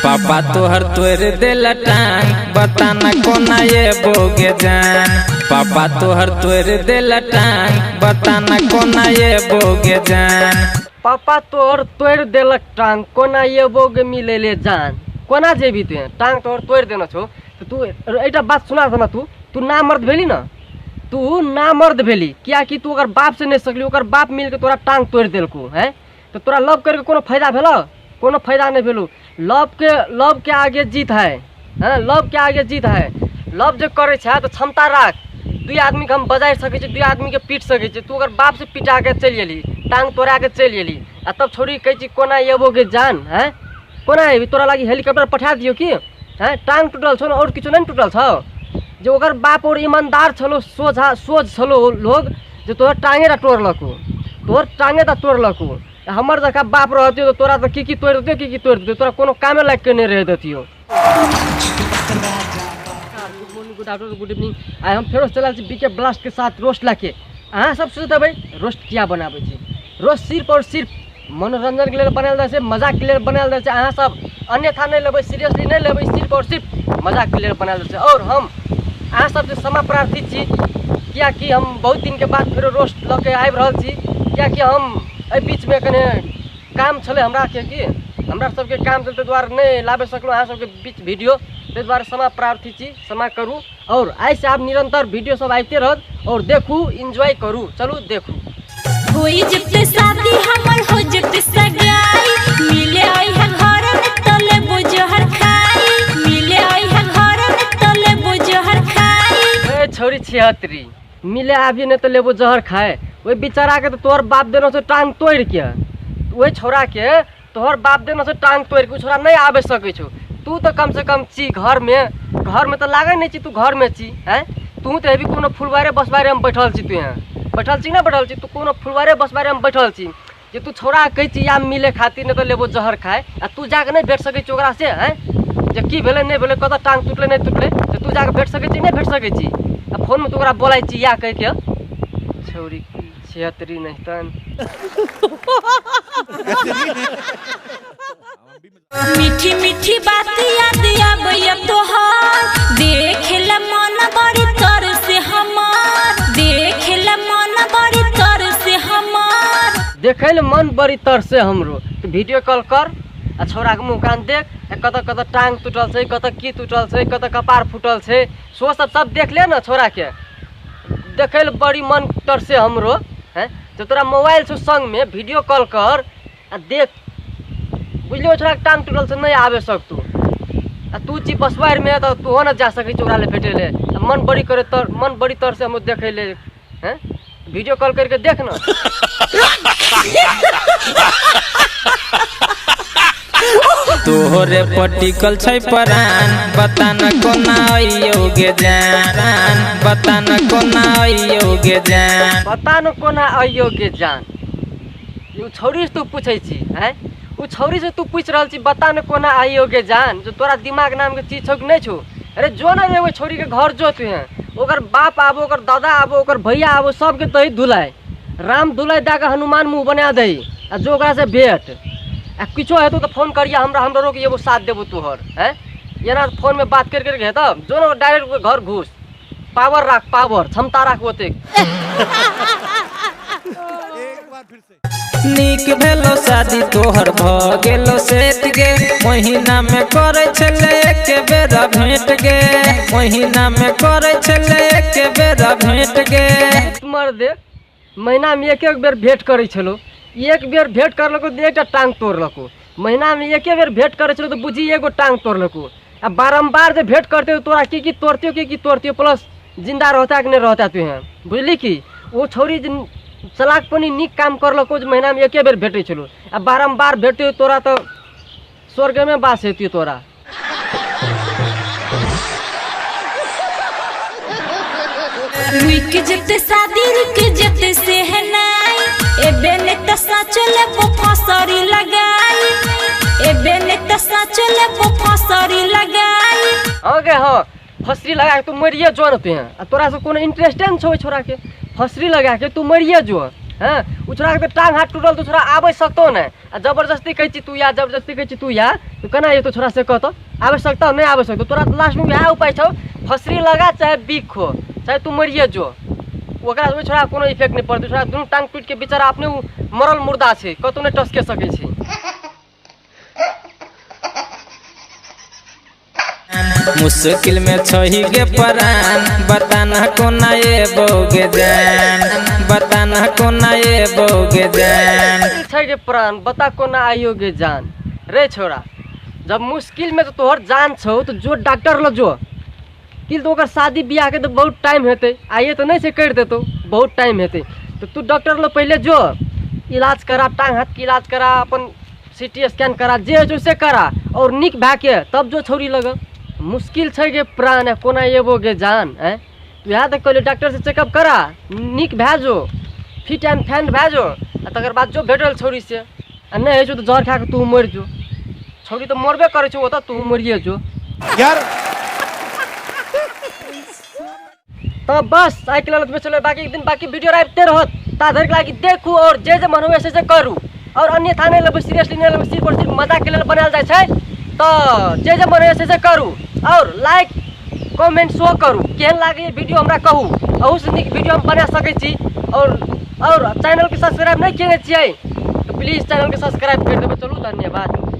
पापा तोहर तोड़ देला टांग बताना कोना ये बोगे जान। पापा तोहर तोड़ देला टांग बताना कोना ये बोगे जान। पापा तोहर तोड़ देलक टांग कोना ये बोगे मिले ले जान। कोना जेबी तू टांग तोहर तोड़ देना छो तो तू एटा बात सुना था ना तू ना मर्द भेली ना, तू ना मर्द भेली क्या कि तू अगर बाप से नहीं सकली ओकर बाप मिल के तोरा टांग तोड़ देलको है तो तोरा लव करके कोनो फायदा भेलो? कोनो फायदा नहीं भेलो। लव के आगे जीत है, लव के आगे जीत है। लव जो करे छे तो क्षमता राख, दुई आदमी के हम बजा सके छी, दुई आदमी के पीट सके छी। तू अगर बाप से पिटा के चल गेली टांग तोड़ा के चल गेली आ तब छोड़ी कहे छी कोना एबोगे जान है। कोना है तोरा लागी हेलीकॉप्टर पठा दियो कि है? टांग टूटल छो और किछु नहीं टूटल छो। जो ओकर बाप और ईमानदार छलो सोच छलो लोग जो तोहर टांगे दा तोड़लको, तोहर टांगे दा तोड़लको। हमर जका बाप रहतियो तो तोरा तो की तोड़ देतियो की तोड़ देतियो, तोरा कोनो कामे लाग के नहीं रह देतियो। Good afternoon good evening. आइ हम फेरो चलल छी बीके ब्लास्ट के साथ रोस्ट लाके। अहाँ सब सोचते भाई रोस्ट क्या बनाबै छी? रोस्ट सिर्फ और सिर्फ मनोरंजन के लिए बनायल जाए, मजाक के लिए बनायल जाए। अहाँ सब अन्यथा नहीं लेबै, सीरियसली नहीं लेबै, सिर्फ और सिर्फ मजाक के लिए बनायल जाए। और हम अहाँ सब से क्षमा प्रार्थी छी क्या कि हम बहुत दिन के बाद फेरो रोस्ट लऽ के आबि रहल छी। क्या कि हम बीच में कने काम छले हमरा के कि हमरा सबके काम चलते द्वारा नहीं लाबे सकलो अहाँ सबके बीच वीडियो, ते द्वारा क्षमा प्रार्थी छी, क्षमा करू। और आई से आप निरंतर वीडियो सब आते रहत और देखू एंजॉय करू। चलू देखू। होई जते शादी हमर हो जते सगाई मिले आई है घर में तले बोझहर खाई, मिले आई है घर में तले बोझहर खाई। ए छोरी छिहत्तरी मिले आभी ने तो लेबो जहर खाए। वही बेचारा के तो तोहर बाप देना से टांग तोड़ के, वही छोरा के तोहर बाप देना से टांग तोड़ के छोरा नहीं आबे सके छो। तू तो कम से कम ची घर में तो लागे नहीं छी तू घर में ची है। तू तो अभी कोनो फुलवारे बसवारे में बैठल छी, तू यहाँ बैठल छी ना बैठल छी, तू कोनो फुलवारे बसवारे में बैठल छी जे तू छोरा कही छी या मिले खातिर नहीं तो लेबो जहर खाए आ तू जाके नहीं भेट सके छी ओकरा से है। जे की भेले नहीं भेले कत टांग टूटले नहीं टूटले तो तू जाके भेट सके छी नहीं भेट सके छी। आ फोन में तू ओकरा बोलाई छी या कह के छोरी छिहत्तरी नहीं तन। मीठी मीठी बात याद आबैया तोहार, देखेला मन बड़ी तर से हमार, देखेला मन बड़ी तर से हमार। देखे मन बड़ी तर से हमरो तो वीडियो कॉल कर आ छोरा के मुँह कान देख, कत कत टांग टूटल से, कत की टूटल से, कत कपार फूटल से, सो सब देख ले ना छोरा के। देखे बड़ी मन तर से हमरो है तो तोरा मोबाइल से संग में वीडियो कॉल कर आ देख बुझलियो। छोरा टांग टूटल से नहीं आवे सकतू आ तू ची बसवार में तो तू न जा सके ओकरा ले भेटे ले। मन बड़ी तर से हम देखे ले हैं वीडियो कॉल करके देख ना। तोहरे पटिकल छै परान बताना कोना अइयोगे जान। बताना कोना अइयोगे जान। पता न कोना अइयोगे जान। यू छौरी से तू पूछे छी हैं, उ छौरी से तू पूछ रहल छी बता न कोना अइयोगे जान। जो तोरा दिमाग नाम के चीज छौ कि नहीं छौ? अरे जो ना एगो छोरी के घर जो तू हैं ओकर बाप आबो, ओकर दादा आबो, ओकर भैया आबो, सबके तही धुलाई राम धुलाई दा के हनुमान मुँह बना दही आ जो ओकरा से भेट आ किछो हेतु तो फोन करिया हमरा रोक एगो साथ देबो तोहर है। एना फोन में बात करके हे तब जो ना डायरेक्ट घर घुस। पावर राख, पावर क्षमता राख ओते। नीक भेलो शादी तोहर भ गेलो सेट गे, महीना में करे छले एक बेरा भेंट गे, महीना में करे छले एक बेरा भेंट गे। मर दे महीना में एक बेर भेंट करे छलो, एक बेर भेंट करलको तो एकटा टांग तोड़लको। महीना में एक बेर भेंट करे छलो तो बुझी एगो टांग तोड़लको। आ बारंबार जे भेंट करते हो तोरा की तोड़तियो प्लस जिंदा रहता कि नहीं रहता तू हैं बुझली कि वो छोरी चलाकपनी निक काम करलको जो महीना में एक बेर भेटे छलो आ बारंबार भेटते हो तोरा तो स्वर्ग में बास हेती तोरा। रुक जते शादी रुक जते से है नाई, एबे ने त साचले को फसरी लगाई, एबे ने त साचले को फसरी लगाई। ओके हो फसरी लगा के तू मरिए जो न तू हैं। तोरा से कोनो इंटरेस्ट न छो छोरा के फसरी लगा के तू मरिए जो हाँ उ छोड़ा के टांग हाथ टूटल तो छोड़ा आबे सकतो नहीं आ जबरदस्ती कहै छी तू या जबरदस्ती कहै छी तू या तो केना ये तो छोड़ा से कहतो आबे सकता नहीं आबे सकतो तोरा लास्ट में यह उपाय छौ फसरी लगा चाहे बिख खो चाहे तू मरिए जो ओकरा से छोड़ा कोनो इफेक्ट नहीं पड़तो छोड़ा दुनू टांग टूट के बेचारा अपने मरल मुर्दा छै कतौ नहीं टसके सकै छै। मुश्किल में छही गे परान बताना कोना ये बोगे जान बताना कोना ये बोगे जान छै गे प्राण बता कोना आइयो गे जान रे छोरा जब मुश्किल में तो तोहर जान छौ तो जो डॉक्टर लो जो किल तो ओकर शादी ब्याह के तो बहुत टाइम हेतै आइए तो नहीं से कर देतो बहुत टाइम हेतै तो तू डॉक्टर लो पहले जो इलाज करा टांग हाथ के इलाज करा अपन सीटी स्कैन करा जे जो से करा और निक भा के तब जो छौरी लग मुश्किल छै गे प्राण है कोना एबो गे जान है यहाँ तक कहले डॉक्टर से चेकअप करा निक भै जो फिट एंड फैन भै जो आ तकर बाद जो भेटल छौरी से आ नहीं है तो जहर खा के तू मर जो छौरी तो मरबे करे छौ ओत तू मरिए जो यार तो बस आइ के लेल चले बाकी एक दिन बाकी वीडियो आबते रहत ता धर के लागी देखू और जे मन होवे से करू और अन्यथा नहीं लेबै सीरियसली नहीं लेबै सिर्फ और सिर्फ मजाक के लेल बनायल जाय छै तो जे मन होवे से करू और लाइक कमेंट शो करू केहन लागे वीडियो हमरा कहू अहू से नीक वीडियो हम बना सकै छी और चैनल के सब्सक्राइब नहीं केने छियै तो प्लीज चैनल के सब्सक्राइब कर देबै चलू धन्यवाद।